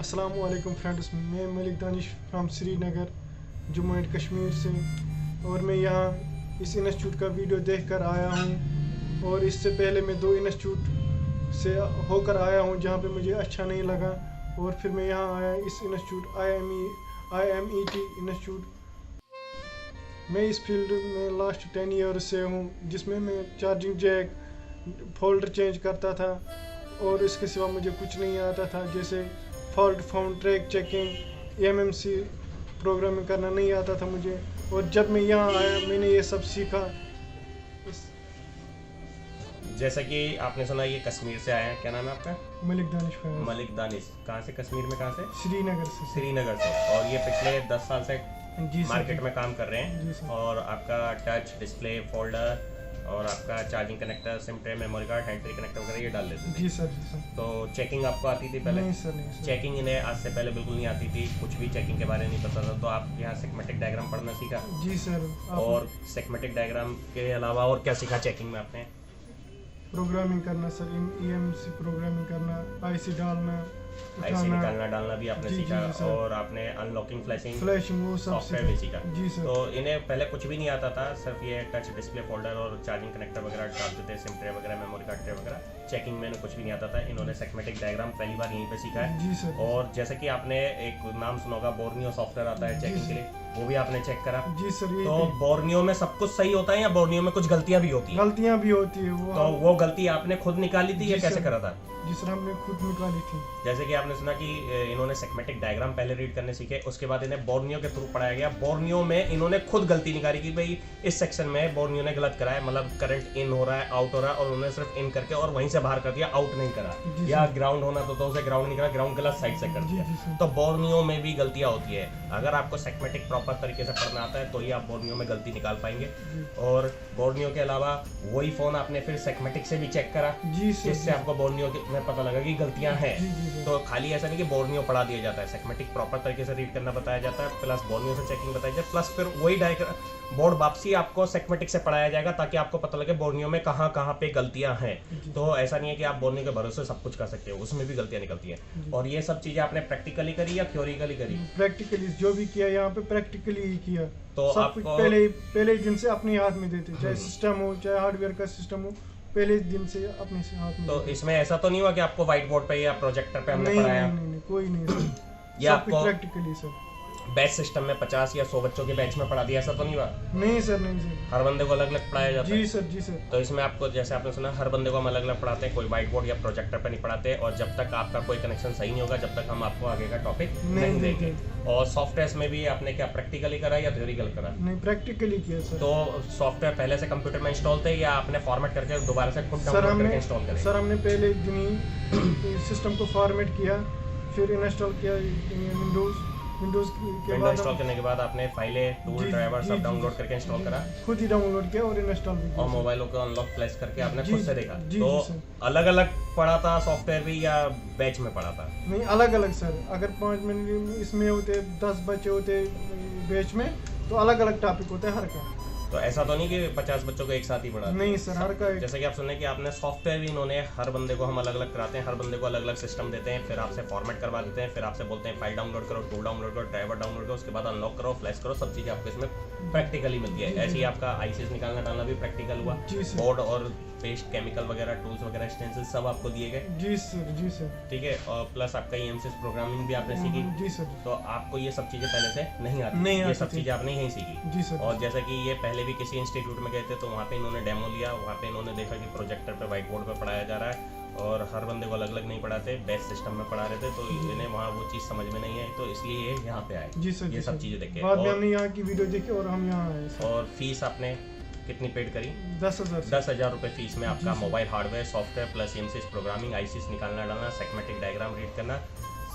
अस्सलामुअलैकुम फ्रेंड्स, मैं Malik Danish from Srinagar Jammu and Kashmir से, और मैं यहाँ इस इंस्टीट्यूट का वीडियो देखकर आया हूँ। और इससे पहले मैं 2 इंस्टीट्यूट से होकर आया हूँ जहाँ पे मुझे अच्छा नहीं लगा, और फिर मैं यहाँ आया इस इंस्टीट्यूट IMET इंस्टीट्यूट। मैं इस फील्ड में लास्ट 10 ईयर से हूँ, जिसमें मैं चार्जिंग जैक, फोल्डर चेंज करता था, और इसके सिवा मुझे कुछ नहीं आता था। जैसे fault found, track checking, MMC programming करना नहीं आता था मुझे। और जब मैं यहाँ आया मैंने ये सब सीखा। जैसा कि आपने सुना ये कश्मीर से आया है, क्या नाम है आपका? मलिक दानिश। मलिक दानिश। कहाँ से? कश्मीर में कहाँ से? श्रीनगर से। श्रीनगर से। और ये पिछले 10 साल से जी मार्केट में काम कर रहे हैं। जी सर। और आपका टच, डिस्प्ले, फोल्डर और आपका charging connector, SIM tray, memory card, hand free connector वगैरह ये डाल लेते थे। जी सर। जी सर। तो चेकिंग आपको आती थी पहले? नहीं सर, नहीं सर। चेकिंग इन्हें आज से पहले बिल्कुल नहीं आती थी, कुछ भी चेकिंग के बारे में नहीं पता था। तो आप यहाँ सेगमेंटिक डायग्राम पढ़ना सीखा? जी सर। और सेगमेंटिक डायग्राम के अलावा और क्या सीखा चेकिंग में आपने? प्रोग्रामिंग करना सर, EMC प्रोग्रामिंग करना, IC डालना, आईसी निकालना डालना भी आपने जी, सीखा। जी, सर। और आपने अनलॉकिंग, फ्लैशिंग वो सब सॉफ्टवेयर भी सीखा। जी सर। तो इन्हें पहले कुछ भी नहीं आता था, सिर्फ ये टच, डिस्प्ले, फोल्डर और चार्जिंग कनेक्टर वगैरह डालते थे, सिम ट्रे वगैरह, मेमोरी कार्ड ट्रे वगैरह। चेकिंग में कुछ भी नहीं आता था। इन्होंने सेगमेंटिक डायग्राम पहली बार यहीं पे सीखा है। जी सर। और जैसे कि आपने एक नाम सुना होगा, बोर्नियो सॉफ्टवेयर आता है चेकिंग के लिए, वो भी आपने चेक करा? जी सर। तो बोर्नियो में सब कुछ सही होता है या बोर्नियो में कुछ गलतियां भी होती है? गलतियां भी होती है। तो वो गलती आपने खुद निकाली थी या कैसे करा था? जी सर, हमने खुद निकाली थी। जैसे कि आपने सुना कि इन्होंने सेगमेंटिक डायग्राम पहले रीड करने सीखे, उसके बाद इन्हें बोर्नियो के थ्रू पढ़ाया गया। बोर्नियो में इन्होंने खुद गलती निकाली कि भाई इस सेक्शन में बोर्नियो ने गलत करा है, मतलब करंट इन हो रहा है, आउट हो रहा है, और उन्होंने सिर्फ इन करके और वहीं से बाहर कर दिया, आउट नहीं करा। या ग्राउंड होना तो उसे ग्राउंड नहीं करा, ग्राउंड गलत साइड से कर दिया। तो बोर्नियो में भी गलतियां होती है। अगर आपको सेगमेंटिक प्रॉपर तरीके से पढ़ना आता है तो ही आप बोर्नियो में गलती निकाल पाएंगे। और बोर्नियो के अलावा वही फोन आपने फिर सेगमेंटिक से भी चेक करा, जिससे आपको बोर्नियो में पता लगा कि गलतियां हैं। तो खाली ऐसा नहीं कि बोर्नियो पढ़ा दिया जाता है, सेगमेंटिक प्रॉपर तरीके से रीड करना बताया जाता है, प्लस बोर्नियो से चेकिंग बताई जाए, प्लस फिर वही बोर्ड वापसी आपको सेगमेंटिक से पढ़ाया जाएगा, ताकि आपको पता लगे बोर्नियो में कहाँ कहाँ पे गलतियां हैं। तो ऐसा नहीं है कि आप बोर्नियो के भरोसे सब कुछ कर सकते हो, उसमें भी गलतियां निकलती हैं। और ये सब चीजें आपने प्रैक्टिकली करी या थ्योरिकली करी? प्रैक्टिकली जो भी किया यहाँ पे प्रैक्टिकली ही किया। तो सब आपको कुछ पहले दिन से अपने हाथ में देते, चाहे सिस्टम हो चाहे हार्डवेयर का सिस्टम हो, पहले दिन से अपने से हाथ में। तो इसमें ऐसा तो नहीं हुआ कि आपको व्हाइट बोर्ड पे या प्रोजेक्टर पे हमने पढ़ाया? नहीं, कोई नहीं सर। या आपको प्रैक्टिकली सर बैच सिस्टम में 50 या 100 बच्चों के बैच में पढ़ा दिया, ऐसा तो नहीं हुआ? नहीं सर, नहीं सर। हर बंदे को अलग अलग पढ़ाया जाता है? जी सर। जी सर। तो इसमें आपको, जैसे आपने सुना, हर बंदे को हम अलग अलग पढ़ाते हैं, कोई व्हाइट बोर्ड या प्रोजेक्टर पे नहीं पढ़ाते। और जब तक आपका कोई कनेक्शन सही नहीं होगा, जब तक हम आपको आगे का टॉपिक नहीं देंगे। और सॉफ्टवेयर में भी आपने क्या प्रैक्टिकली करा या थ्योरिकल करा? नहीं, प्रैक्टिकली किया सर। तो सॉफ्टवेयर पहले से कंप्यूटर में इंस्टॉल थे या आपने फॉर्मेट करके दोबारा से खुद डाउनलोड करके इंस्टॉल करे? सर हमने पहले दिन ही सिस्टम को फॉर्मेट किया, फिर इंस्टॉल किया विंडोज के बाद। इंस्टॉल करने के बाद आपने फाइलें, टूल, ड्राइवर सब डाउनलोड करके इंस्टॉल करा? खुद ही डाउनलोड किया और इंस्टॉल भी किया। और मोबाइलों को अनलॉक प्लेस करके आपने खुद से देखा? जी, तो जी, अलग अलग पढ़ा था सॉफ्टवेयर भी या बैच में पढ़ा था? नहीं, अलग अलग सर। अगर 5 मिनट इसमें होते, 10 बच्चे होते बैच में, तो अलग अलग टॉपिक होते हैं हर का। तो ऐसा तो नहीं कि 50 बच्चों को एक साथ ही पढ़ा? नहीं सर, हर का। जैसे कि आप सुनने कि आपने सॉफ्टवेयर भी, इन्होंने हर बंदे को हम अलग अलग कराते हैं, हर बंदे को अलग अलग सिस्टम देते हैं, फिर आपसे फॉर्मेट करवा देते हैं, फिर आपसे बोलते हैं फाइल डाउनलोड करो, टूल डाउनलोड करो, ड्राइवर डाउनलोड करो, उसके बाद अनलॉक करो, फ्लैश करो, सब चीज़ें आपको इसमें प्रैक्टिकली मिलती है। ऐसे ही आपका आईसीएस निकालना डालना भी प्रैक्टिकल हुआ। बोर्ड और पेस्ट, केमिकल वगैरह, टूल्स वगैरह, एक्सटेंशन सब आपको दिए गए? जी सर। जी सर। ठीक है। और प्लस आपका EMC प्रोग्रामिंग भी आपने सीखी? जी सर। तो आपको ये सब चीज़ें पहले से नहीं आती? ये सब चीज़ें आपने यहीं सीखी? जी सर। और जैसा कि ये पहले भी किसी इंस्टीट्यूट में गए थे, तो वहाँ पे इन्होंने डेमो लिया, वहाँ पे इन्होंने देखा कि प्रोजेक्टर पे, व्हाइट बोर्ड पे पढ़ाया जा रहा है और हर बंदे को अलग अलग नहीं पढ़ाते, बैच सिस्टम में पढ़ा रहे थे, तो इन्हें वहाँ वो चीज़ समझ में नहीं आई, तो इसलिए ये यहाँ पे आए। जी सर। ये सब चीज़ें देखे। बाद में हमने यहाँ की वीडियो देखी और हम यहाँ आए सर। और फीस आपने कितनी पेड करी? 10,000। 10,000 रुपये फीस में आपका mobile hardware, software, plus EMC programming, ICS निकालना डालना, सेगमेंटिक डायग्राम रीड करना,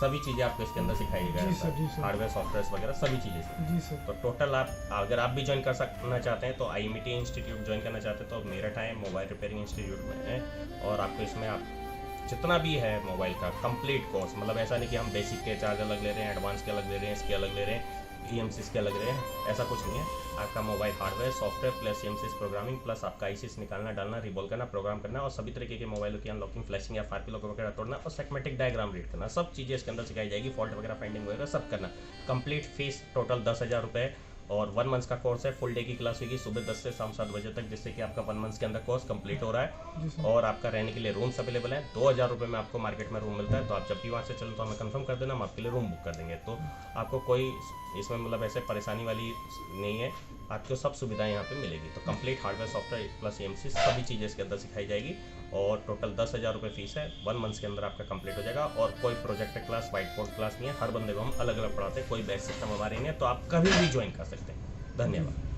सभी चीज़ें आपको इसके अंदर सिखाई गई है। हार्डवेयर, सॉफ्टवेयर वगैरह सभी चीज़ें। जी सर। तो टोटल आप, अगर आप भी ज्वाइन करना चाहते हैं तो IMET इंस्टीट्यूट ज्वाइन करना चाहते हैं तो मेरठ आए, मोबाइल रिपेयरिंग इंस्टीट्यूट में है। और आपको इसमें आप जितना भी है मोबाइल का कंप्लीट कोर्स, मतलब ऐसा नहीं कि हम बेसिक के चार्ज अलग ले रहे हैं, एडवांस के अलग ले रहे हैं, इसके अलग ले रहे हैं, EMCs के अलग रहे हैं, ऐसा कुछ नहीं है। आपका mobile hardware, software plus EMCs programming plus आपका ICs निकालना, डालना, रिबॉल करना, प्रोग्राम करना और सभी तरीके के मोबाइलों की अनलॉकिंग, फ्लैशिंग या फायर लॉक वगैरह तोड़ना और सेगमेंटिक डायग्राम रीड करना, सब चीज़ें इसके अंदर सिखाई जाएगी। फॉल्ट वगैरह फाइंडिंग वगैरह सब करना। कंप्लीट फीस टोटल 10,000 रुपये और 1 मंथ का कोर्स है। फुल डे की क्लास होगी सुबह 10 से शाम 7 बजे तक, जिससे कि आपका 1 मंथ के अंदर कोर्स कंप्लीट हो रहा है। और आपका रहने के लिए रूम्स अवेलेबल है। 2,000 रुपये में आपको मार्केट में रूम मिलता है, तो आप जब भी वहाँ से चलें तो हमें कंफर्म कर देना, हम आपके लिए रूम बुक कर देंगे। तो आपको कोई इसमें मतलब ऐसे परेशानी वाली नहीं है, आपको सब सुविधाएं यहाँ पे मिलेगी। तो complete hardware, software plus EMC सभी चीज़ें इसके अंदर सिखाई जाएगी और टोटल 10,000 रुपये फीस है। 1 मंथ के अंदर आपका कंप्लीट हो जाएगा और कोई projector class, white board class नहीं है। हर बंदे को हम अलग अलग पढ़ाते हैं, कोई बैच सिस्टम हमारे नहीं है, तो आप कभी भी ज्वाइन कर सकते हैं। धन्यवाद।